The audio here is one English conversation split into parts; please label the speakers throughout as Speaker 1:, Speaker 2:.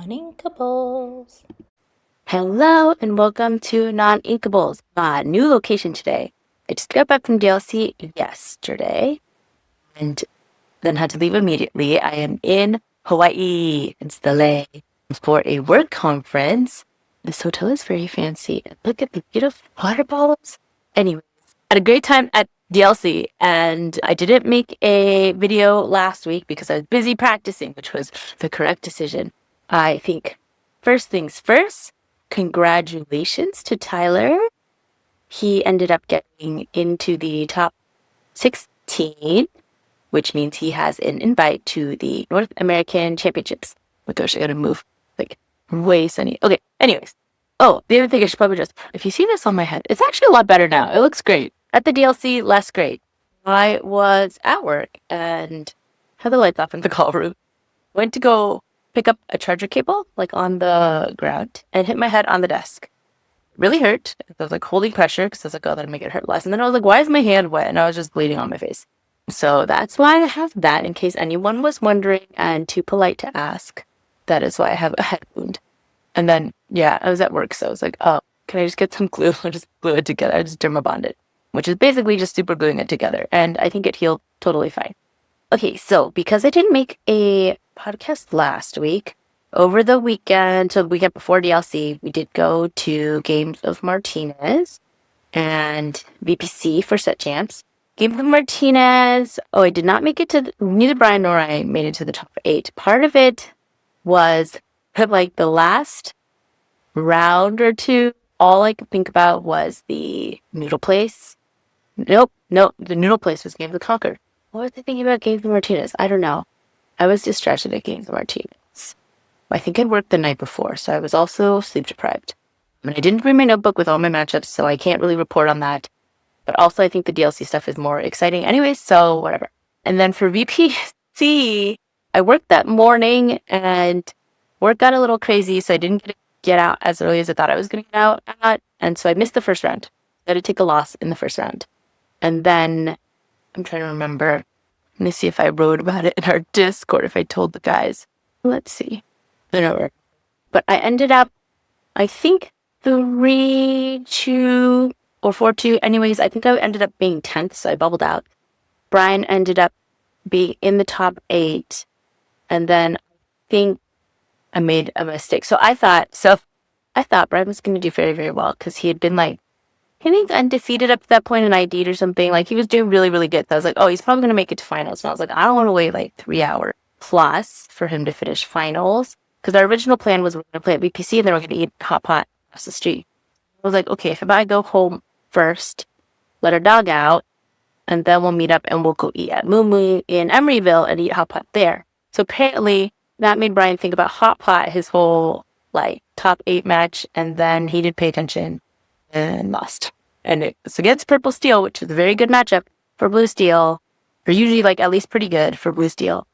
Speaker 1: Noninkables. Hello and welcome to Noninkables. New location today. I just got back from DLC yesterday and then had to leave immediately. I am in Hawaii. It's LA for a work conference. This hotel is very fancy. Look at the beautiful water bottles. Anyways, had a great time at DLC, and I didn't make a video last week because I was busy practicing, which was the correct decision. I think first things first, congratulations to Tyler. He ended up getting into the top 16, which means he has an invite to the North American Championships. Oh my gosh, I gotta move like way sunny. Okay, anyways. Oh, the other thing I should probably just, if you see this on my head, it's actually a lot better now. It looks great. At the DLC, less great. I was at work and had the lights off in the call room. Went to go pick up a charger cable, like on the ground, and hit my head on the desk. Really hurt. I was like holding pressure because I was like, oh, that'll make it hurt less. And then I was like, why is my hand wet? And I was just bleeding on my face. So that's why I have that, in case anyone was wondering and too polite to ask. That is why I have a head wound. And then, yeah, I was at work, so I was like, oh, can I just get some glue? I'll just glue it together. I just dermabond it, which is basically just super gluing it together. And I think it healed totally fine. Okay, so because I didn't make a podcast last week, over the weekend, so the weekend before DLC, we did go to Games of Martinez and VPC for set champs. Games of Martinez, I did not make it to, neither Brian nor I made it to the top 8. Part of it was like the last round or two, all I could think about was the noodle place. Nope, the noodle place was Games of Conquer. What was I thinking about Games of Martinez? I don't know. I was distracted at Games of Martinez. I think I'd worked the night before, so I was also sleep deprived. I mean, I didn't bring my notebook with all my matchups, so I can't really report on that. But also, I think the DLC stuff is more exciting anyways, so whatever. And then for VPC, I worked that morning, and work got a little crazy, so I didn't get out as early as I thought I was going to get out at, and so I missed the first round. I had to take a loss in the first round. And then, I'm trying to remember. Let me see if I wrote about it in our Discord, if I told the guys. Let's see. I don't know. But I ended up, I think, 3-2 or 4-2. Anyways, I think I ended up being 10th, so I bubbled out. Brian ended up being in the top 8. And then I think I made a mistake. So I thought Brian was going to do very, very well because he had been like, I think undefeated up to that point in ID'd or something. Like, he was doing really, really good. So I was like, oh, he's probably going to make it to finals. And I was like, I don't want to wait like 3 hours plus for him to finish finals. Because our original plan was we're going to play at VPC and then we're going to eat hot pot across the street. I was like, okay, if I go home first, let our dog out, and then we'll meet up and we'll go eat at Moo in Emeryville and eat hot pot there. So apparently that made Brian think about hot pot his whole like top 8 match, and then he didn't pay attention and lost. And it was against Purple Steel, which is a very good matchup for Blue Steel. Or usually like at least pretty good for Blue Steel.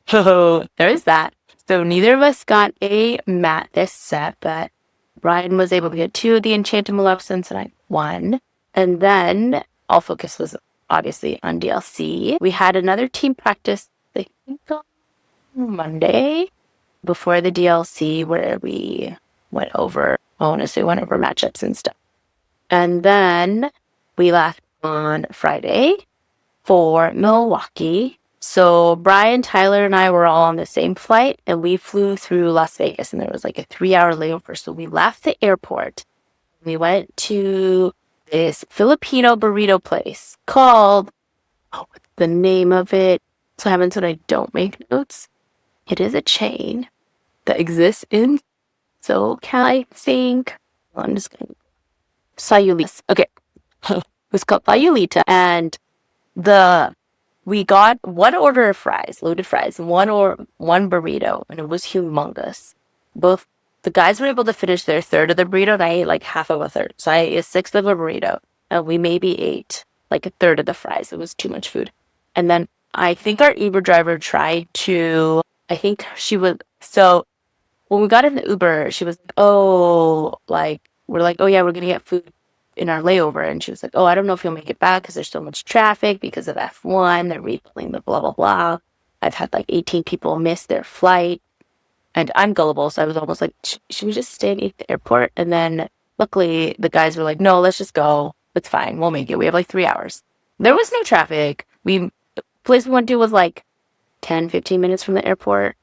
Speaker 1: So there is that. So neither of us got a mat this set, but Brian was able to get 2 of the Enchanted Maleficents and I won. And then all focus was obviously on DLC. We had another team practice, I think, on Monday before the DLC where we went over matchups and stuff. And then we left on Friday for Milwaukee. So Brian, Tyler, and I were all on the same flight, and we flew through Las Vegas, and there was like a 3-hour layover. So we left the airport. We went to this Filipino burrito place called, what's the name of it? So happens when I don't make notes. It is a chain that exists in SoCal, I think. I'm just going to... Sayulita. Okay. It was called Sayulita, and we got one order of fries, loaded fries, one burrito, and it was humongous. Both the guys were able to finish their third of the burrito, and I ate like half of a third. So I ate a sixth of a burrito, and we maybe ate like a third of the fries. It was too much food. And then I think our Uber driver tried to, so when we got in the Uber, she was like, we're like, oh yeah, we're going to get food in our layover. And she was like, oh, I don't know if you'll make it back because there's so much traffic because of F1. They're rebuilding the blah, blah, blah. I've had like 18 people miss their flight. And I'm gullible, so I was almost like, should we just stay and eat at the airport? And then luckily the guys were like, no, let's just go. It's fine. We'll make it. We have like 3 hours. There was no traffic. The place we went to was like 10, 15 minutes from the airport.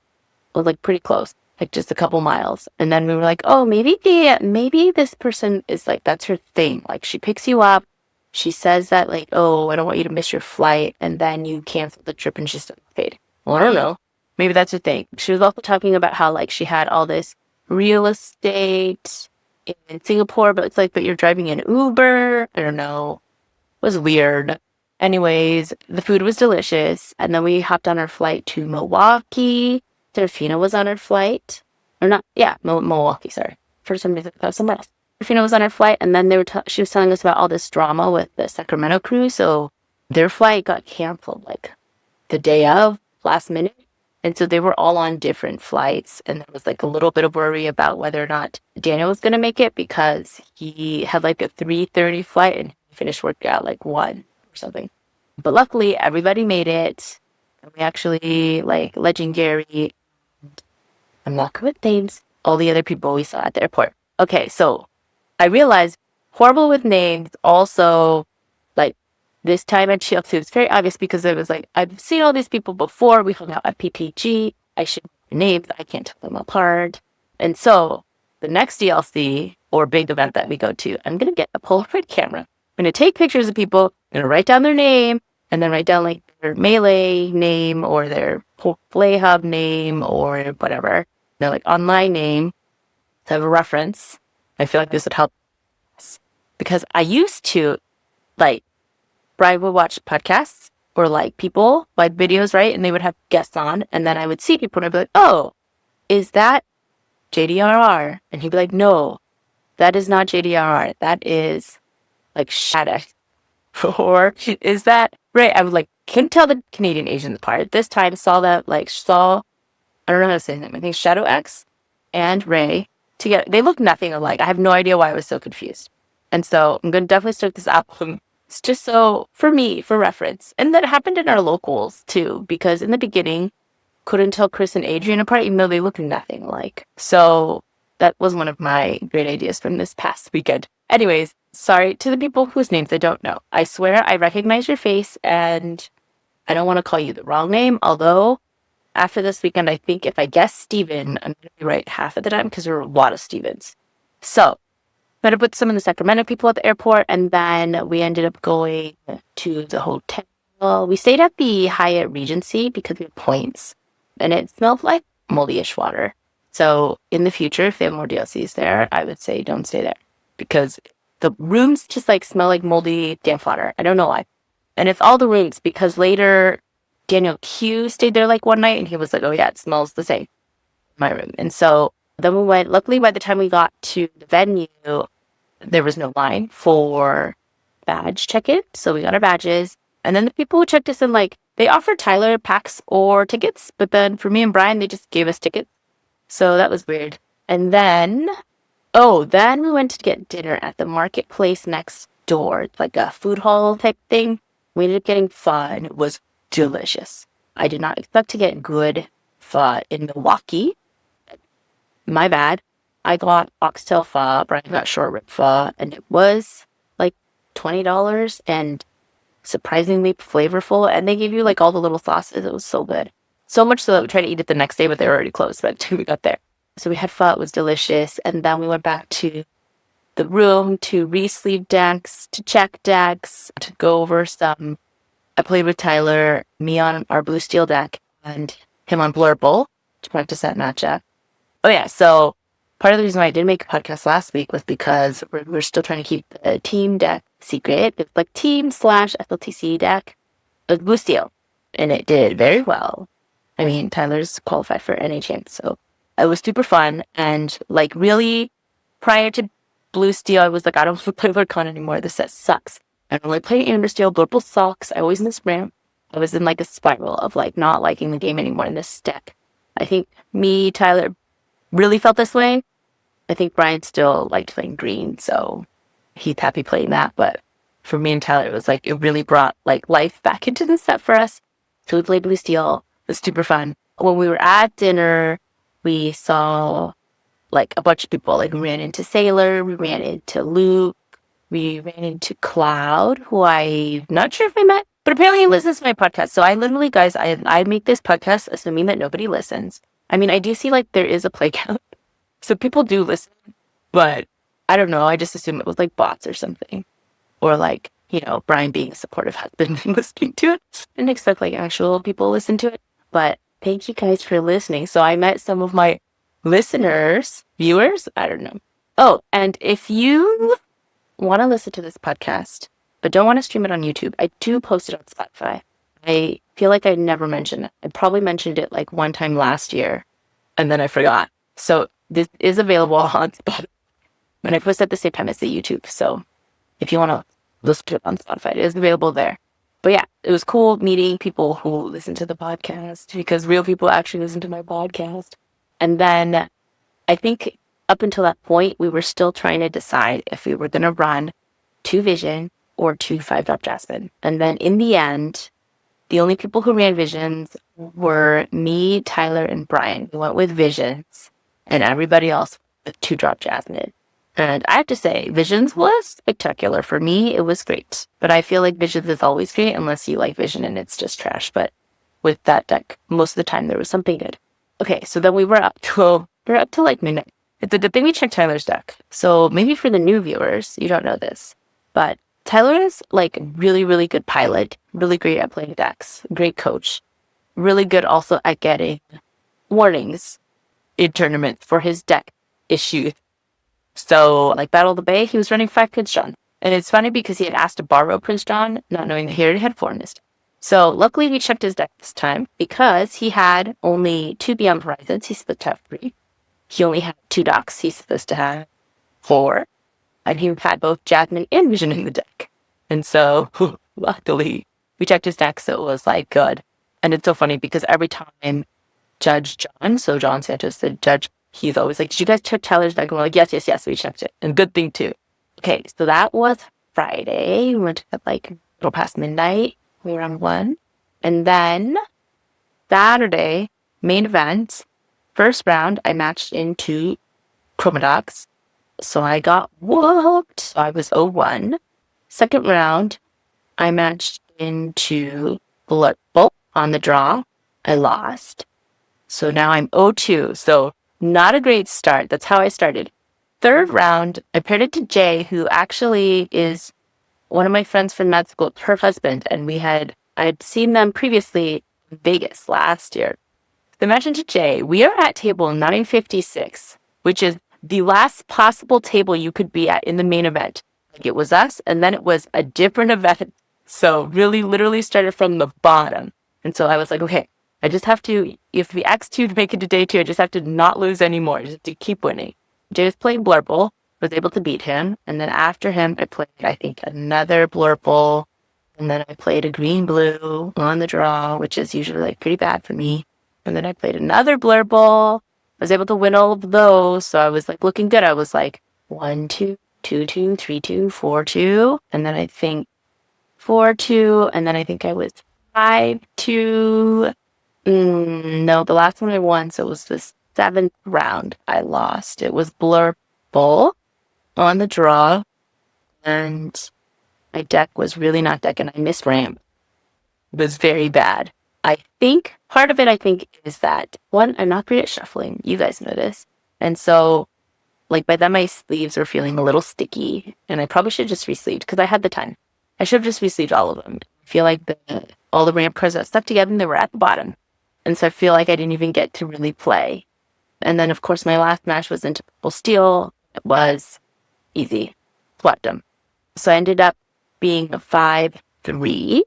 Speaker 1: It was like pretty close, like just a couple miles. And then we were like, oh, maybe this person is like, that's her thing. Like she picks you up. She says that like, oh, I don't want you to miss your flight. And then you cancel the trip and she's still paid. Well, I don't know. Maybe that's her thing. She was also talking about how like she had all this real estate in Singapore, but it's like, but you're driving an Uber. I don't know. It was weird. Anyways, the food was delicious. And then we hopped on our flight to Milwaukee. Serafina was on her flight. Or not, yeah, Milwaukee, sorry. For some reason, that was somewhere else. Serafina was on her flight, and then she was telling us about all this drama with the Sacramento crew. So their flight got canceled like the day of, last minute. And so they were all on different flights. And there was like a little bit of worry about whether or not Daniel was going to make it because he had like a 3:30 flight and he finished work at like 1 or something. But luckily, everybody made it. And we actually, like, Legendary, I'm not good with names, all the other people we saw at the airport. Okay, so I realized horrible with names. Also, like, this time at Chelsea, it's very obvious because it was like, I've seen all these people before. We hung out at PPG. I should know their names. I can't tell them apart. And so the next DLC or big event that we go to, I'm going to get a Polaroid camera. I'm going to take pictures of people. I'm going to write down their name and then write down like their Melee name or their Play Hub name or whatever. Their like online name to have a reference. I feel like this would help because I used to like Briguy would watch podcasts or like people like videos, right? And they would have guests on, and then I would see people and I'd be like, oh, is that JDRR? And he'd be like, no, that is not JDRR. That is like Shadow. Or is that right? I would like couldn't tell the Canadian Asians apart. This time saw that I don't know how to say his name. I think Shadow X and Ray together. They look nothing alike. I have no idea why I was so confused. And so I'm gonna definitely start this album. It's just so for me, for reference. And that happened in our locals too, because in the beginning couldn't tell Chris and Adrian apart, even though they look nothing alike. So that was one of my great ideas from this past weekend. Anyways, sorry to the people whose names I don't know. I swear I recognize your face and I don't want to call you the wrong name, although after this weekend, I think if I guess Steven, I'm going to be right half of the time because there are a lot of Stevens. So, met up with some of the Sacramento people at the airport, and then we ended up going to the hotel. We stayed at the Hyatt Regency because we had points, and it smelled like moldy-ish water. So, in the future, if they have more DLCs there, I would say don't stay there because the rooms just like smell like moldy, damp water. I don't know why. And it's all the rooms because later Daniel Q stayed there like one night and he was like, oh yeah, it smells the same in my room. And so then we went, luckily by the time we got to the venue, there was no line for badge check-in. So we got our badges. And then the people who checked us in, like, they offered Tyler packs or tickets. But then for me and Brian, they just gave us tickets. So that was weird. And then, then we went to get dinner at the marketplace next door. It's like a food hall type thing. We ended up getting pho and it was delicious. I did not expect to get good pho in Milwaukee. My bad. I got oxtail pho, Brian got short rib pho, and it was like $20 and surprisingly flavorful. And they gave you like all the little sauces. It was so good. So much so that we tried to eat it the next day, but they were already closed by the time we got there. So we had pho, it was delicious. And then we went back to the room to re-sleeve decks, to check decks, to go over some. I played with Tyler, me on our blue steel deck, and him on Blurple to practice that matchup. Oh yeah, so part of the reason why I didn't make a podcast last week was because we're still trying to keep the team deck secret. It's like team/SLTC deck. It was blue steel, and it did very well. I mean, Tyler's qualified for NA champ, so it was super fun. And like really, prior to blue steel, I was like, I don't want to play Lord Con anymore. This set sucks. I don't like playing Understeel. Blurple sucks. I always miss ramp. I was in like a spiral of like not liking the game anymore in this deck. I think me, Tyler, really felt this way. I think Brian still liked playing green, so he's happy playing that. But for me and Tyler, it was like, it really brought like life back into the set for us. So we played blue steel. It was super fun. When we were at dinner, we saw like a bunch of people. Like we ran into Sailor, we ran into Luke, we ran into Kloud, who I'm not sure if I met, but apparently he listens to my podcast. So I literally, guys, I make this podcast assuming that nobody listens. I mean, I do see like there is a play count. So people do listen, but I don't know. I just assume it was like bots or something. Or like, you know, Brian being a supportive husband and listening to it. I didn't expect like actual people to listen to it. But thank you guys for listening. So I met some of my listeners, viewers, I don't know. Oh, and if you want to listen to this podcast, but don't want to stream it on YouTube, I do post it on Spotify. I feel like I never mentioned it. I probably mentioned it like one time last year, and then I forgot. So this is available on Spotify. And I post at the same time as the YouTube. So if you want to listen to it on Spotify, it is available there. But yeah, it was cool meeting people who listen to the podcast, because real people actually listen to my podcast. And then I think up until that point, we were still trying to decide if we were going to run 2 Vision or 2 5-drop Jasmine. And then in the end, the only people who ran Visions were me, Tyler, and Brian. We went with Visions, and everybody else with 2-drop Jasmine. And I have to say, Visions was spectacular. For me, it was great. But I feel like Visions is always great unless you like Vision and it's just trash. But with that deck, most of the time there was something good. Okay, so then we were up to like midnight. It's a good thing we checked Tyler's deck. So maybe for the new viewers, you don't know this, but Tyler is like really, really good pilot, really great at playing decks, great coach, really good also at getting warnings in tournaments for his deck issues. So like Battle of the Bay, he was running 5 Prince John. And it's funny because he had asked to borrow Prince John, not knowing that he already had 4 in his deck. So luckily we checked his deck this time because he had only 2 Beyond Horizons. He's supposed to have 3. He only had 2 docks. He's supposed to have 4. And he had both Jasmine and Vision in the deck. And so luckily we checked his deck, so it was like good. And it's so funny because every time Judge John, so John Santos, the judge, he's always like, did you guys check Tyler's deck? And we're like, yes, we checked it. And good thing too. Okay, so that was Friday. We went to bed like a little past midnight. We were on 1. And then Saturday, main event, first round, I matched into Chromadox. So I got whooped. So I was 0-1. Second round, I matched into Blood Bolt on the draw. I lost. So now I'm 0-2. So not a great start. That's how I started. Third round, I paired it to Jay, who actually is one of my friends from med school, her husband, and I'd seen them previously in Vegas last year. The mention to Jay, we are at table 956, which is the last possible table you could be at in the main event. Like it was us, and then it was a different event. So really, literally started from the bottom. And so I was like, okay, I just have to, you have to be X2 to make it to day 2. I just have to not lose anymore. I just have to keep winning. Jay was playing Blurple, was able to beat him. And then after him, I played, I think, another Blurple. And then I played a green-blue on the draw, which is usually like pretty bad for me. And then I played another Blurple. I was able to win all of those. So I was like looking good. I was like 1-2, 2-2, 3-2, 4-2. And then I think 4-2. And then I think I was 5-2. No, the last one I won. So it was the 7th round I lost. It was Blurple on the draw. And my deck was really not decking. I missed ramp. It was very bad. I think part of it, is that, one, I'm not great at shuffling. You guys know this. And so, like, by then my sleeves were feeling a little sticky. And I probably should have just re-sleeved because I had the time. I should have just re-sleeved all of them. I feel like all the ramp cards that stuck together and they were at the bottom. And so I feel like I didn't even get to really play. And then, of course, my last match was into Purple Steel. It was easy. Swept them. So I ended up being a 5-3.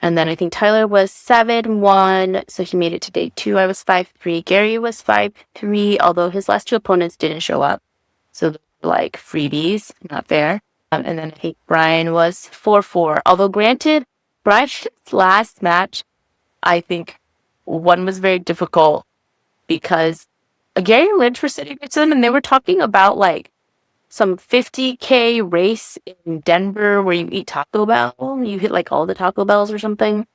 Speaker 1: And then I think Tyler was 7-1. So he made it to day 2. I was 5-3. Gary was 5-3, although his last 2 opponents didn't show up. So they were like freebies, not fair. And then I think Brian was 4-4. Although granted, Brian's last match, I think one was very difficult because Gary and Lynch were sitting next to them and they were talking about like some 50K race in Denver where you eat Taco Bell. You hit like all the Taco Bells or something.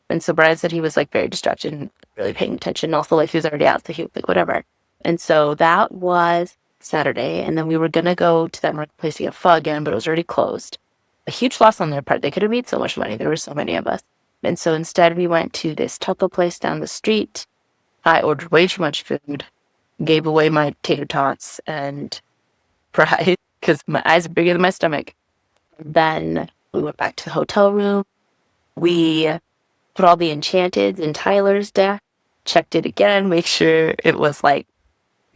Speaker 1: And so Brian said he was like very distracted and really paying attention. Also, like he was already out, so he was like, whatever. And so that was Saturday. And then we were going to go to that marketplace to get pho again, but it was already closed. A huge loss on their part. They could have made so much money. There were so many of us. And so instead we went to this taco place down the street. I ordered way too much food, gave away my tater tots and fries because my eyes are bigger than my stomach. Then we went back to the hotel room. We put all the enchanteds in Tyler's deck, checked it again, make sure it was like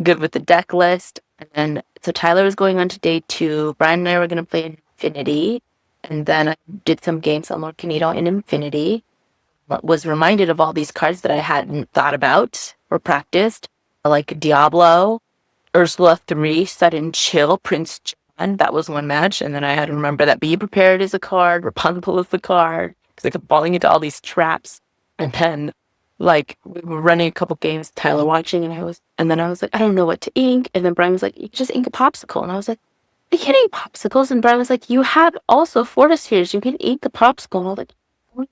Speaker 1: good with the deck list. And then, so Tyler was going on to day 2. Brian and I were going to play Infinity. And then I did some games on Lord Canito in Infinity. Was reminded of all these cards that I hadn't thought about or practiced, like Diablo, Ursula 3, Sudden Chill, Prince John. That was one match. And then I had to remember that Be Prepared is a card, Rapunzel is the card, because I kept falling into all these traps. And then, like, we were running a couple games, Tyler watching, and then I was like, I don't know what to ink. And then Brian was like, you can just ink a popsicle. And I was like, I can't ink popsicles. And Brian was like, you have also Fortitudes. You can ink the popsicle. And I was like, oh, I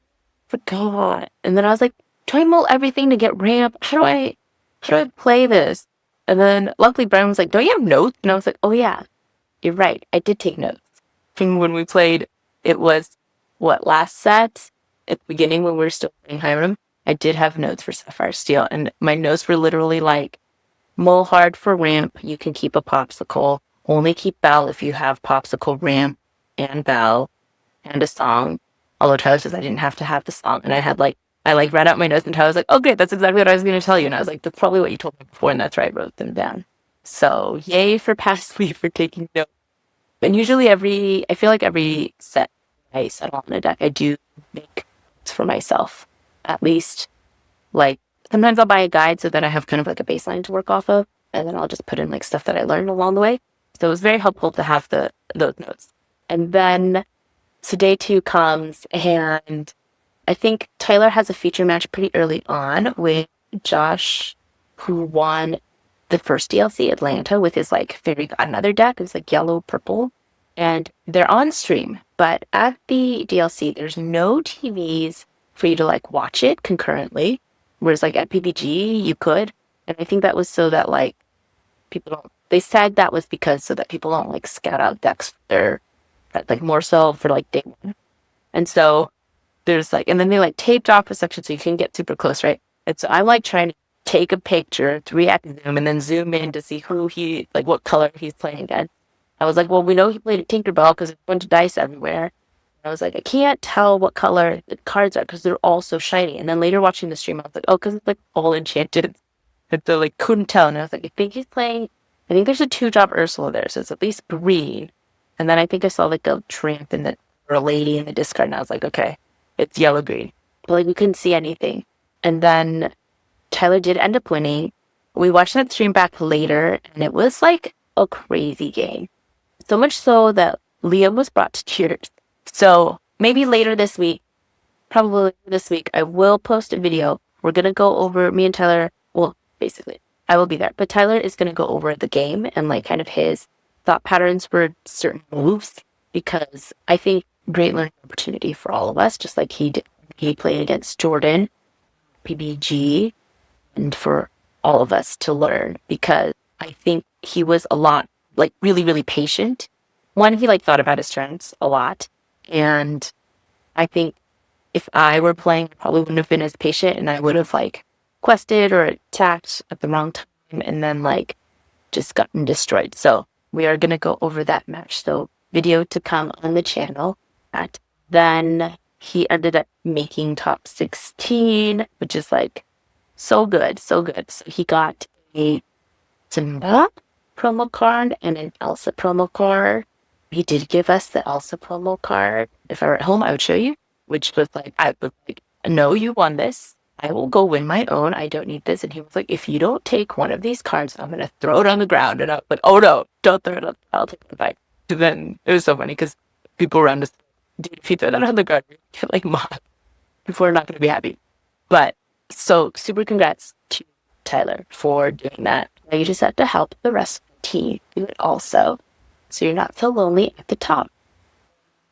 Speaker 1: forgot. And then I was like, do I mull everything to get ramp? How do I play this? And then luckily Brian was like, don't you have notes? And I was like, oh yeah, you're right. I did take notes. From when we played, it was, last set? At the beginning when we were still playing Hiram, I did have notes for Sapphire Steel. And my notes were literally like, mull hard for ramp, you can keep a popsicle. Only keep Bell if you have popsicle, ramp, and Bell, and a song. Although Tyler says I didn't have to have the song. And I read out my notes and Tyler was like, oh great, that's exactly what I was going to tell you. And I was like, that's probably what you told me before. And that's right, I wrote them down. So yay for Past Week for taking notes. And usually I feel like every set I settle on a deck, I do make notes for myself. At least, like, sometimes I'll buy a guide so that I have kind of like a baseline to work off of. And then I'll just put in like stuff that I learned along the way. So it was very helpful to have those notes. And then, so day 2 comes, and I think Tyler has a feature match pretty early on with Josh, who won the first DLC, Atlanta, with his like Fairy Godmother deck. It was like yellow, purple. And they're on stream, but at the DLC, there's no TVs for you to like watch it concurrently. Whereas like at PPG, you could. And I think that was so that like they said that was because so that people don't like scout out decks for their, like more so for like day 1. And so there's like, and then they like taped off a section so you can get super close, right? And so I'm like trying to take a picture, 3x zoom, and then zoom in to see what color he's playing against. I was like, well, we know he played a Tinkerbell because there's a bunch of dice everywhere. I was like, I can't tell what color the cards are because they're all so shiny. And then later watching the stream, I was like, oh, because it's like all enchanted. And so like couldn't tell. And I was like, I think there's a 2-drop Ursula there, so it's at least green. And then I think I saw like a tramp or a lady in the discard, and I was like, okay, it's yellow green. But like we couldn't see anything. And then Tyler did end up winning. We watched that stream back later, and it was like a crazy game. So much so that Liam was brought to tears. So maybe later this week, probably later this week, I will post a video. We're going to go over, me and Tyler, well, basically, I will be there. But Tyler is going to go over the game and like kind of his thought patterns for certain moves, because I think great learning opportunity for all of us, just like he did. He played against Jordan, PPG, and for all of us to learn, because I think he was a lot, like really, really patient. One, he like thought about his turns a lot. And I think if I were playing, I probably wouldn't have been as patient, and I would have like quested or attacked at the wrong time and then like just gotten destroyed. So we are going to go over that match. So video to come on the channel. Then he ended up making top 16, which is like so good, so good. So he got a Simba promo card and an Elsa promo card. He did give us the Elsa promo card. If I were at home, I would show you, which was like, I was like, no, you won this. I will go win my own. I don't need this. And he was like, if you don't take one of these cards, I'm going to throw it on the ground. And I was like, oh no, don't throw it on. I'll take it back. And then it was so funny because people around us, dude, if you throw that on the ground, you get like mobbed. People are not going to be happy. But so super congrats to Tyler for doing that. Now you just have to help the rest of the team do it also, so you're not so lonely at the top.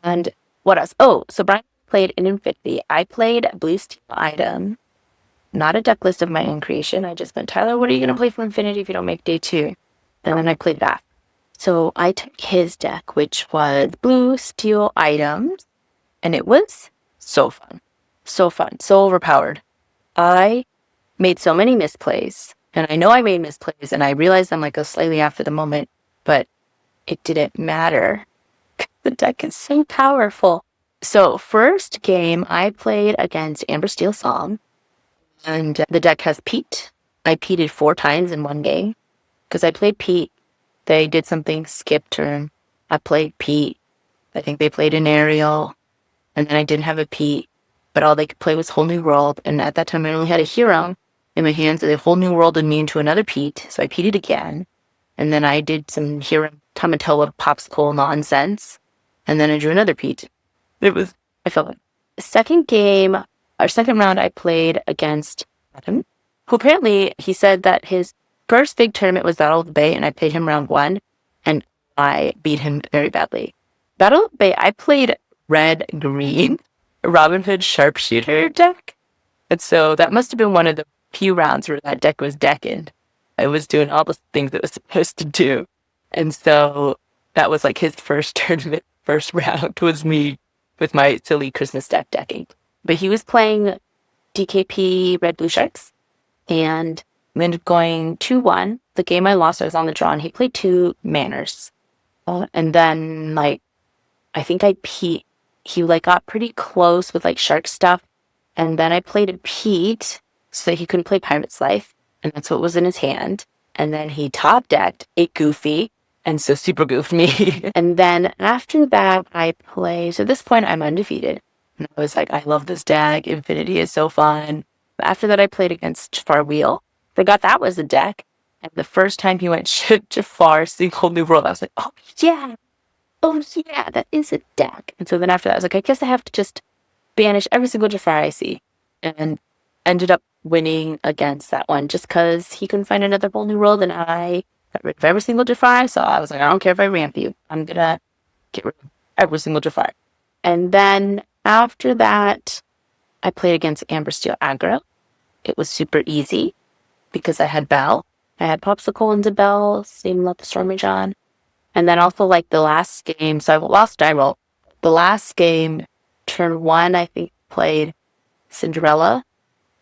Speaker 1: And what else? Oh, so Brian played in Infinity. I played Blue Steel Item, not a deck list of my own creation. I just went, Tyler, what are you going to play for Infinity if you don't make day 2? And then I played that. So I took his deck, which was blue steel items, and it was so fun. So fun. So overpowered. I made so many misplays, and I know I made misplays, and I realized I'm like slightly after the moment, but it didn't matter. The deck is so powerful. So first game, I played against Amber Steel Song, and the deck has Pete. I peated 4 times in one game, because I played Pete. They did something skip turn. I played Pete. I think they played an Aerial, and then I didn't have a Pete, but all they could play was Whole New World, and at that time I only had a hero in my hands, so the Whole New World and me into another Pete, so I Peated again, and then I did some hero Tamatoa popsicle nonsense, and then I drew another Pete. I felt it. Second game, our second round, I played against Adam, who apparently, he said that his first big tournament was Battle of the Bay, and I played him round 1, and I beat him very badly. Battle of the Bay, I played red-green Robin Hood Sharpshooter deck, and so that must have been one of the few rounds where that deck was decking. I was doing all the things it was supposed to do, and so that was like his first tournament, first round was me with my silly Christmas deck decking. But he was playing DKP Red Blue Sharks, and we ended up going 2-1. The game I lost, I was on the draw, and he played 2 manners. And then, like, I think he got pretty close with, like, shark stuff, and then I played a Pete, so that he couldn't play Pirate's Life, and that's what was in his hand. And then he top decked a Goofy, and so super goofed me. And then after that, so at this point, I'm undefeated. And I was like, I love this deck. Infinity is so fun. After that, I played against Jafar Wheel. Forgot that was a deck. And the first time he went Jafar, Single New World, I was like, oh yeah, that is a deck. And so then after that, I was like, I guess I have to just banish every single Jafar I see. And ended up winning against that one just because he couldn't find another Whole New World, and I got rid of every single Jafar I saw. I was like, I don't care if I ramp you. I'm going to get rid of every single Jafar. And then after that, I played against Amber Steel Aggro. It was super easy because I had Belle. I had Popsicle into Belle, same love the Stormy John. And then also like the last game, so I lost die roll. The last game, turn 1, I think played Cinderella.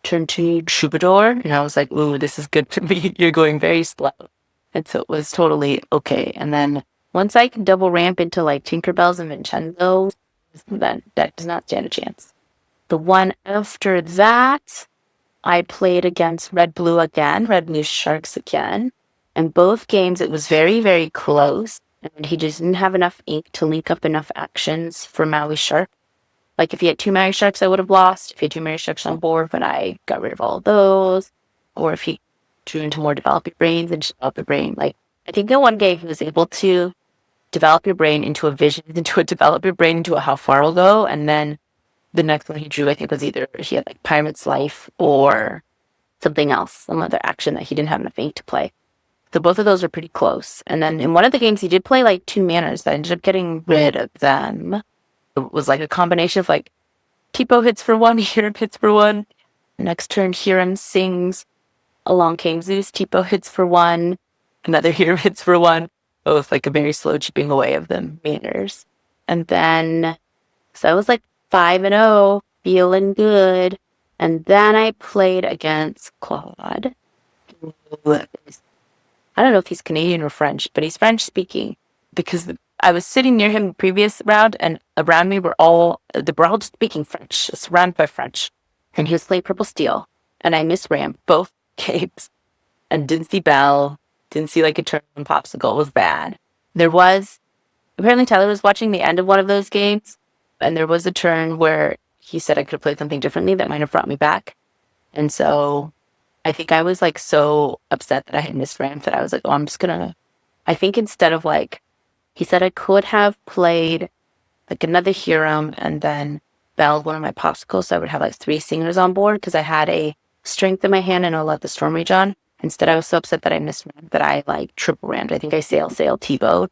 Speaker 1: Turn 2, Troubadour. And I was like, ooh, this is good for me. You're going very slow. And so it was totally okay. And then once I can double ramp into like Tinkerbells and Vincenzo, that does not stand a chance. The one after that, I played against Red Blue again, Red Blue Sharks again. And both games, it was very, very close. And he just didn't have enough ink to link up enough actions for Maui Shark. Like, if he had 2 Maui Sharks, I would have lost. If he had 2 Maui Sharks on board, but I got rid of all of those. Or if he drew into more Develop Your Brains and just Develop Your Brain. Like, I think in one game he was able to develop your brain into a vision, into a develop your brain into a how far will go. And then the next one he drew, I think, was either he had, like, Pirate's Life or something else, some other action that he didn't have enough ink to play. So both of those were pretty close. And then in one of the games, he did play, like, 2 manners. I ended up getting rid of them. It was like a combination of like Tipo hits for 1, Hiram hits for 1. Next turn, Hiram sings. Along came Zeus. Tipo hits for 1. Another Hiram hits for 1. Both like a very slow chipping away of the manners. And then, so I was like 5-0, feeling good. And then I played against Kloud. I don't know if he's Canadian or French, but he's French speaking because I was sitting near him the previous round, and around me were all just speaking French, surrounded by French. And he was playing Purple Steel, and I misrammed both games, and didn't see Belle, didn't see like a turn on Popsicle. It was bad. Apparently Tyler was watching the end of one of those games, and there was a turn where he said I could have played something differently that might have brought me back. And so I think I was like so upset that I had misrammed that I was like, oh, I think instead of like, he said I could have played like another hero and then Belle one of my popsicles, so I would have like 3 singers on board because I had a strength in my hand and I'll let the Storm Rage on. Instead, I was so upset that I misrammed that I like triple rammed. I think I sail T-bowed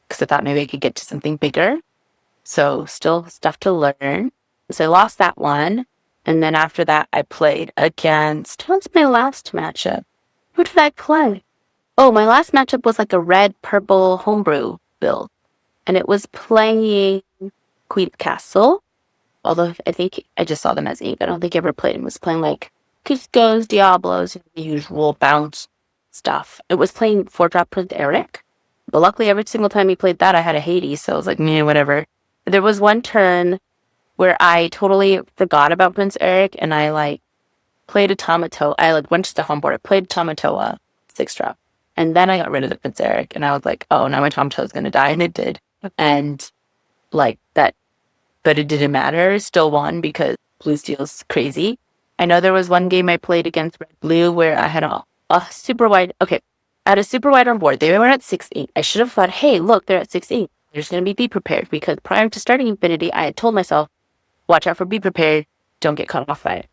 Speaker 1: because I thought maybe I could get to something bigger. So still stuff to learn. So I lost that one. And then after that, I played against, what's my last matchup? Who did I play? Oh, my last matchup was like a red-purple homebrew build. And it was playing Queen Castle. Although I think I just saw them as ink. I don't think I ever played him. It was playing like Cusco's, Diablos, the usual bounce stuff. It was playing 4-drop Prince Eric. But luckily, every single time he played that, I had a Hades. So I was like, meh, whatever. There was one turn where I totally forgot about Prince Eric and I like played a Tamatoa. I like went stuff on board. I played Tamatoa 6-drop. And then I got rid of the Prince Eric and I was like, oh, now my Tamatoa is going to die. And it did. And like that, but it didn't matter. It still won because blue steel's crazy. I know there was one game I played against red blue where I had a super wide. Okay. I had a super wide on board. They were at 6-8. I should have thought, hey, look, they're at 6-8. There's going to be prepared because prior to starting Infinity, I had told myself, watch out for be prepared. Don't get caught off by it.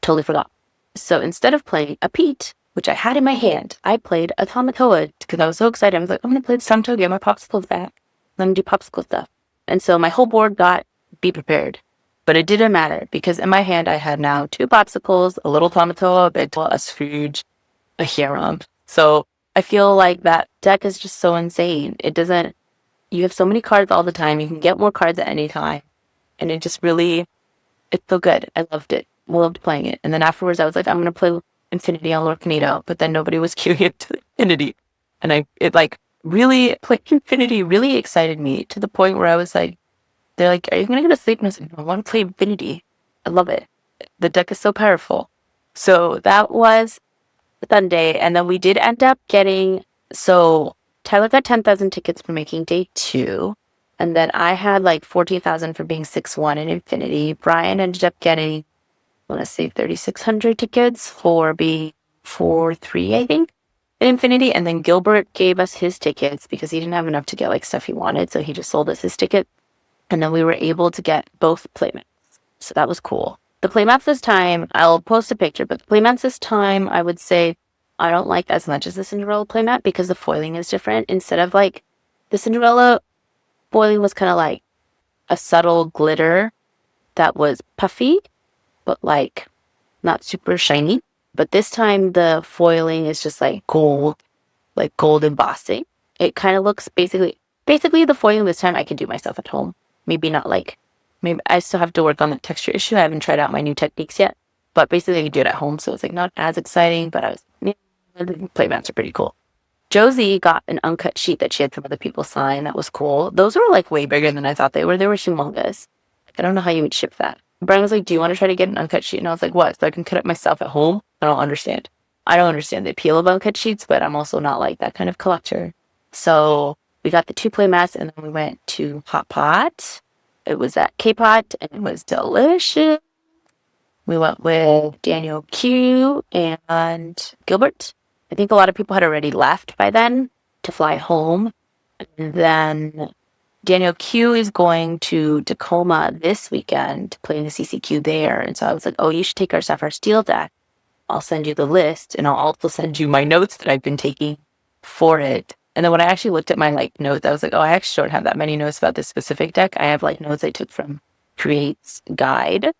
Speaker 1: Totally forgot. So instead of playing a Pete, which I had in my hand, I played a Tamatoa because I was so excited. I was like, I'm going to play the Tamatoa, get my popsicles back. Let me do popsicle stuff. And so my whole board got be prepared. But it didn't matter because in my hand, I had now 2 popsicles, a little Tamatoa, a bit, a Scrooge, a Hiram. So I feel like that deck is just so insane. It doesn't, you have so many cards all the time. You can get more cards at any time. And it just really, it's so good. I loved it. I loved playing it. And then afterwards, I was like, I'm going to play Infinity on Lord Canito. But then nobody was queuing into Infinity. And it like really, playing Infinity really excited me to the point where I was like, they're like, are you going to go to sleep? And I was like, no, I want to play Infinity. I love it. The deck is so powerful. So that was Sunday. And then we did end up getting, so Tyler got 10,000 tickets for making day 2. And then I had like 14,000 for being 6-1 in Infinity. Brian ended up getting, I want to say 3,600 tickets for being 4-3, I think, in Infinity. And then Gilbert gave us his tickets because he didn't have enough to get like stuff he wanted. So he just sold us his ticket. And then we were able to get both playmats. So that was cool. The playmats this time, I'll post a picture, but the playmats this time, I would say I don't like as much as the Cinderella playmat because the foiling is different. Instead of like the Cinderella foiling was kind of like a subtle glitter that was puffy, but like not super shiny. But this time the foiling is just like gold embossing. It kind of looks basically the foiling this time I can do myself at home. Maybe not like, maybe I still have to work on the texture issue. I haven't tried out my new techniques yet, but basically I can do it at home. So it's like not as exciting, but the playmats are pretty cool. Josie got an uncut sheet that she had some other people sign. That was cool. Those were like way bigger than I thought they were. They were humongous. I don't know how you would ship that. Brian was like, do you want to try to get an uncut sheet? And I was like, what? So I can cut it myself at home? I don't understand. I don't understand the appeal of uncut sheets, but I'm also not like that kind of collector. So we got the 2 playmats and then we went to Hot Pot. It was at K-Pot and it was delicious. We went with Daniel Q and Gilbert. I think a lot of people had already left by then to fly home. And then Daniel Q is going to Tacoma this weekend, playing the CCQ there. And so I was like, oh, you should take our Sapphire Steel deck. I'll send you the list and I'll also send you my notes that I've been taking for it. And then when I actually looked at my like notes, I was like, oh, I actually don't have that many notes about this specific deck. I have like notes I took from Create's guide,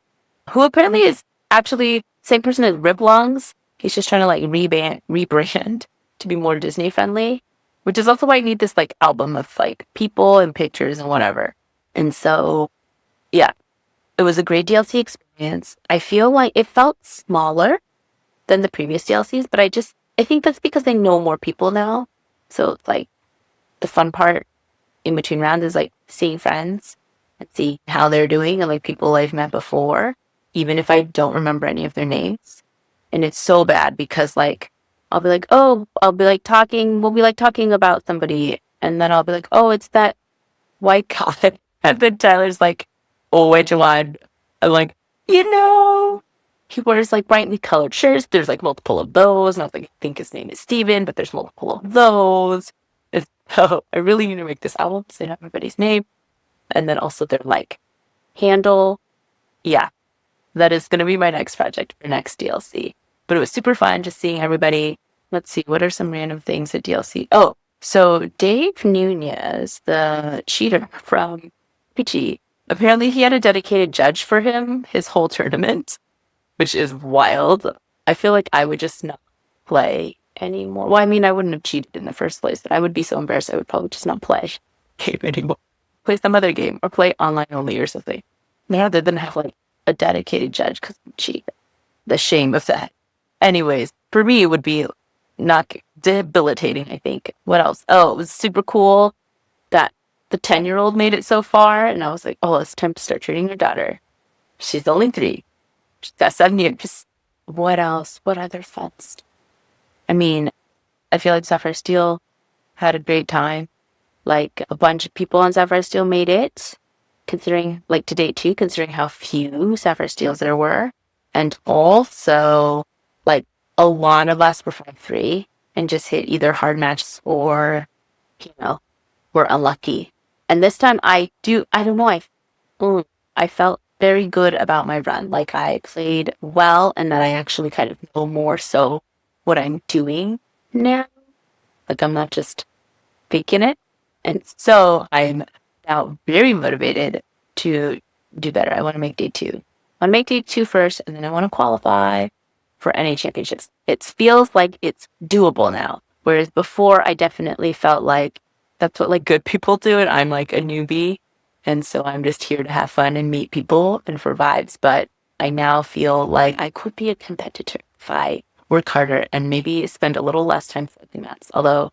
Speaker 1: who apparently is actually same person as Riblongs. He's just trying to like rebrand to be more Disney friendly, which is also why I need this like album of like people and pictures and whatever. And so, yeah, it was a great DLC experience. I feel like it felt smaller than the previous DLCs, but I think that's because I know more people now. So it's like the fun part in between rounds is like seeing friends and see how they're doing and like people I've met before, even if I don't remember any of their names. And it's so bad because like we'll be like talking about somebody, and then I'll be like, oh, it's that white guy. And then Tyler's like, oh, which one? I'm like, he wears like brightly colored shirts. There's like multiple of those. And I was like, I think his name is Steven, but there's multiple of those. So I really need to make this album so I know everybody's name. And then also their like handle. Yeah, that is going to be my next project for next DLC. But it was super fun just seeing everybody. Let's see, what are some random things at DLC? Oh, so Dave Nunez, the cheater from PPG, Apparently he had a dedicated judge for him his whole tournament, which is wild. I feel like I would just not play anymore. Well, I mean, I wouldn't have cheated in the first place, but I would be so embarrassed I would probably just not play game anymore. Play some other game or play online only or something. Rather than have like a dedicated judge because I cheat. The shame of that. Anyways, for me, it would be not debilitating, I think. What else? Oh, it was super cool that the 10-year-old made it so far. And I was like, oh, it's time to start treating your daughter. She's only 3. She's got 7 years. What else? What other thoughts? I mean, I feel like Sapphire Steel had a great time. Like, a bunch of people on Sapphire Steel made it, considering, like, to date too, considering how few Sapphire Steels there were. And also, like, a lot of us were 5-3 and just hit either hard matches or, were unlucky. And this time I don't know, I felt very good about my run. Like, I played well and that I actually kind of know more so what I'm doing now. Like, I'm not just faking it. And so I'm now very motivated to do better. I want to make day 2. I want to make day 2 first, and then I want to qualify for NA championships. It feels like it's doable now. Whereas before, I definitely felt like that's what like good people do, and I'm like a newbie. And so I'm just here to have fun and meet people and for vibes. But I now feel like I could be a competitor if I work harder and maybe spend a little less time flipping mats. Although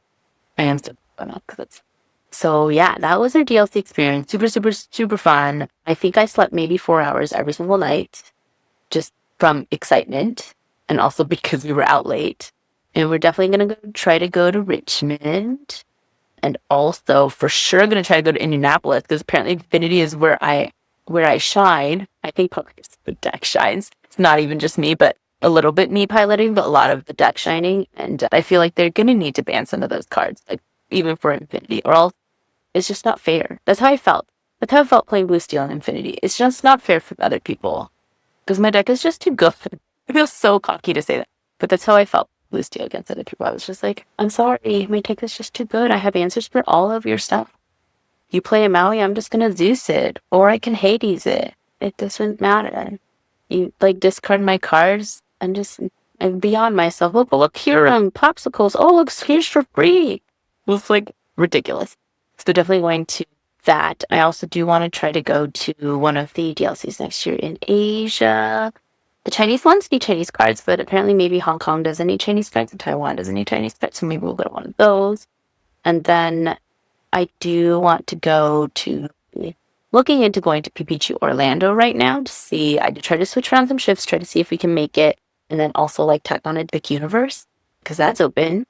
Speaker 1: I am still going up because it's so yeah, that was our DLC experience. Super, super, super fun. I think I slept maybe 4 hours every single night just from excitement and also because we were out late. And we're definitely going to try to go to Richmond and also for sure going to try to go to Indianapolis because apparently Infinity is where I shine. I think probably just the deck shines. It's not even just me, but a little bit me piloting, but a lot of the deck shining. And I feel like they're going to need to ban some of those cards, like even for Infinity, or else it's just not fair. That's how I felt. That's how I felt playing Blue Steel and Infinity. It's just not fair for other people because my deck is just too good. I feel so cocky to say that, but that's how I felt Blue Steel against other people. I was just like, I'm sorry, my deck is just too good. I have answers for all of your stuff. You play a Maui, I'm just gonna Zeus it, or I can Hades it. It doesn't matter. You like discard my cards and just I'm beyond myself. Look here, popsicles. Oh, look, here's for free. It was like ridiculous. So definitely going to that. I also do want to try to go to one of the DLCs next year in Asia. The Chinese ones need Chinese cards, but apparently maybe Hong Kong doesn't need Chinese cards and Taiwan doesn't need Chinese cards, so maybe we'll go to one of those. And then I do want to go to looking into going to PPG Orlando right now to see. I did try to switch around some shifts, try to see if we can make it, and then also like tack on Epic Universe because that's open.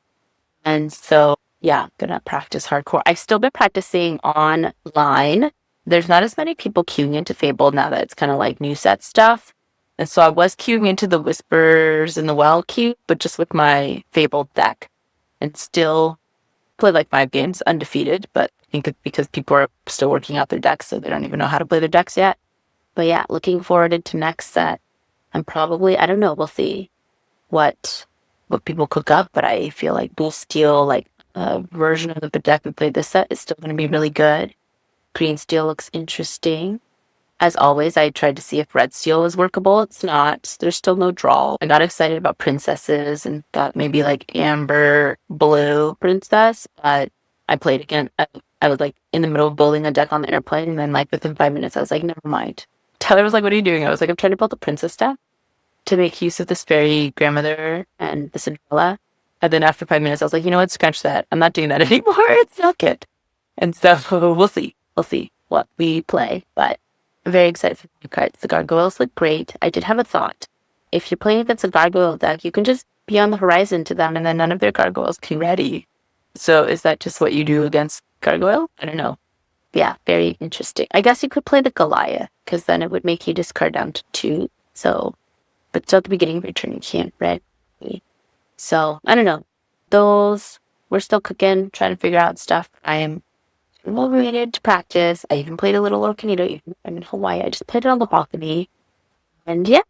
Speaker 1: And so yeah, gonna practice hardcore. I've still been practicing online. There's not as many people queuing into Fable now that it's kind of like new set stuff. And so I was queuing into the Whispers and the Well queue, but just with my Fable deck. And still play like 5 games undefeated, but I think it's because people are still working out their decks, so they don't even know how to play their decks yet. But yeah, looking forward to next set. I'm probably, I don't know, we'll see what people cook up, but I feel like Blue Steel, like a version of the deck we played this set is still going to be really good. Green Steel looks interesting. As always, I tried to see if Red Steel was workable. It's not. There's still no draw. I got excited about princesses and thought maybe like Amber Blue Princess, but I played again. I was like in the middle of building a deck on the airplane, and then like within 5 minutes, I was like, never mind. Tyler was like, what are you doing? I was like, I'm trying to build a princess deck to make use of this fairy grandmother and the Cinderella. And then after 5 minutes, I was like, you know what? Scratch that. I'm not doing that anymore. It's not good. And so we'll see. We'll see what we play, but I'm very excited for the new cards. The gargoyles look great. I did have a thought. If you're playing against a gargoyle deck, you can just be on the horizon to them and then none of their gargoyles can be ready. So is that just what you do against gargoyle? I don't know. Yeah, very interesting. I guess you could play the Goliath because then it would make you discard down to 2. So, but still at the beginning of your turn, you can't ready. So, I don't know. We're still cooking, trying to figure out stuff. I am motivated to practice. I even played a little Locanito. I'm in Hawaii. I just played it on the balcony. And yeah,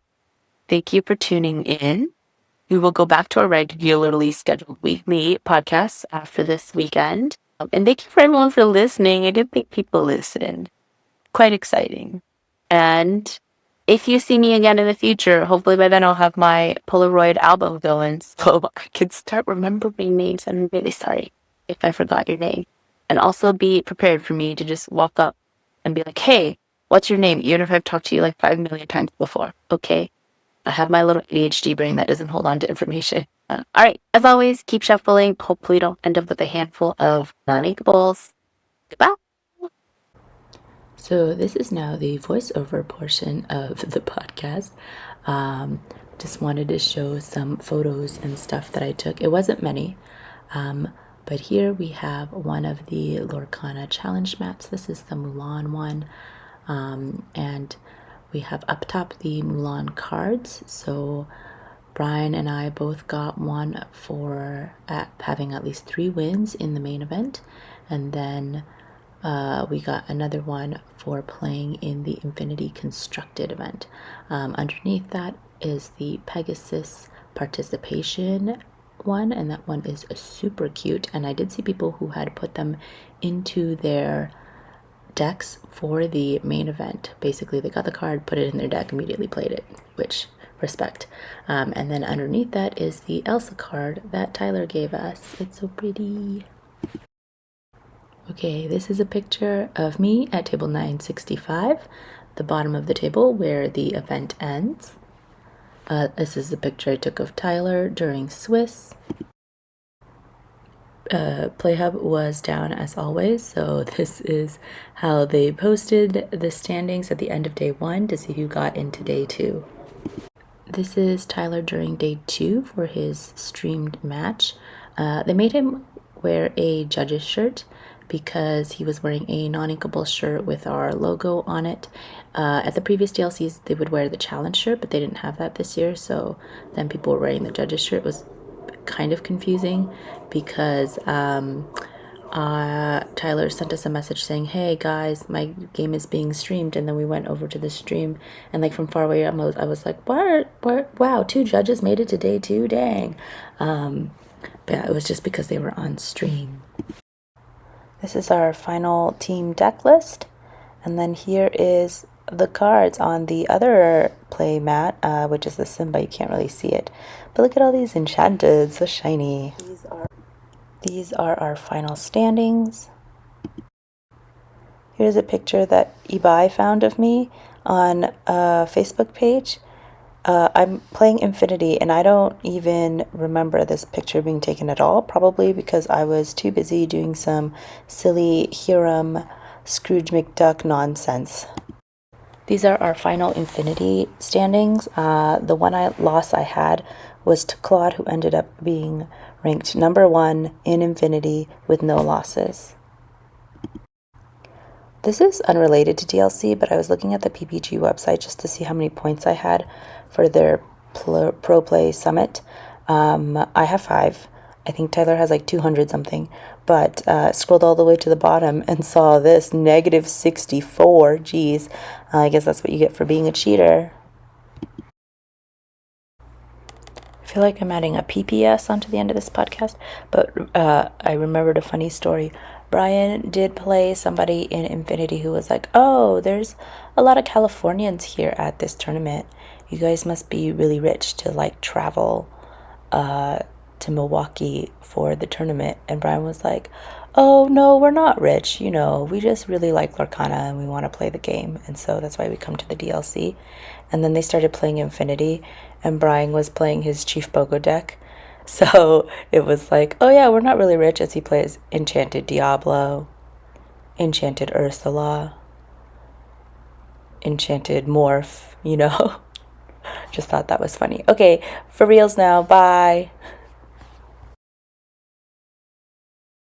Speaker 1: thank you for tuning in. We will go back to our regularly scheduled weekly podcasts after this weekend. And thank you for everyone for listening. I did think people listened. quite exciting. And if you see me again in the future, hopefully by then I'll have my Polaroid album going, so I can start remembering names. I'm really sorry if I forgot your name. And also be prepared for me to just walk up and be like, hey, what's your name? Even if I've talked to you like 5 million times before. Okay. I have my little ADHD brain that doesn't hold on to information. All right. As always, keep shuffling. Hopefully you don't end up with a handful of non-inkables. Goodbye. So this is now the voiceover portion of the podcast. Just wanted to show some photos and stuff that I took. It wasn't many, but here we have one of the Lorcana challenge mats. This is the Mulan one, and we have up top the Mulan cards. So Brian and I both got one for having at least 3 wins in the main event, and then we got another one for playing in the Infinity Constructed event. Underneath that is the Pegasus participation one, and that one is super cute. And I did see people who had put them into their decks for the main event. Basically, they got the card, put it in their deck, immediately played it, which respect. And then underneath that is the Elsa card that Tyler gave us. It's so pretty. Okay, this is a picture of me at table 965, the bottom of the table where the event ends. This is a picture I took of Tyler during Swiss. Playhub was down as always, so this is how they posted the standings at the end of day 1 to see who got into day 2. This is Tyler during day 2 for his streamed match. They made him wear a judge's shirt because he was wearing a non-inkable shirt with our logo on it. At the previous DLCs, they would wear the challenge shirt, but they didn't have that this year, so then people were wearing the judge's shirt. It was kind of confusing because Tyler sent us a message saying, hey guys, my game is being streamed, and then we went over to the stream, and like from far away I was like, what? Wow, 2 judges made it to day 2, dang. But yeah, it was just because they were on stream. This is our final team deck list, and then here is the cards on the other play mat, which is the Simba. You can't really see it, but look at all these enchanted, so shiny. These are our final standings. Here's a picture that Ibai found of me on a Facebook page. I'm playing Infinity, and I don't even remember this picture being taken at all, probably because I was too busy doing some silly Hiram Scrooge McDuck nonsense. These are our final Infinity standings. The one loss I had was to Kloud, who ended up being ranked number 1 in Infinity with no losses. This is unrelated to DLC, but I was looking at the PPG website just to see how many points I had for their Pro Play Summit. I have 5. I think Tyler has like 200 something, but scrolled all the way to the bottom and saw this negative 64. Geez, I guess that's what you get for being a cheater. I feel like I'm adding a PPS onto the end of this podcast, but I remembered a funny story. Brian did play somebody in Infinity who was like, oh, there's a lot of Californians here at this tournament. You guys must be really rich to like travel to Milwaukee for the tournament. And Brian was like, oh, no, we're not rich. You know, we just really like Lorcana and we want to play the game. And so that's why we come to the DLC. And then they started playing Infinity, and Brian was playing his Chief Bogo deck. So it was like, oh yeah, we're not really rich, as he plays Enchanted Diablo, Enchanted Ursula, Enchanted Morph, you know. Just thought that was funny. Okay, for reals now, bye.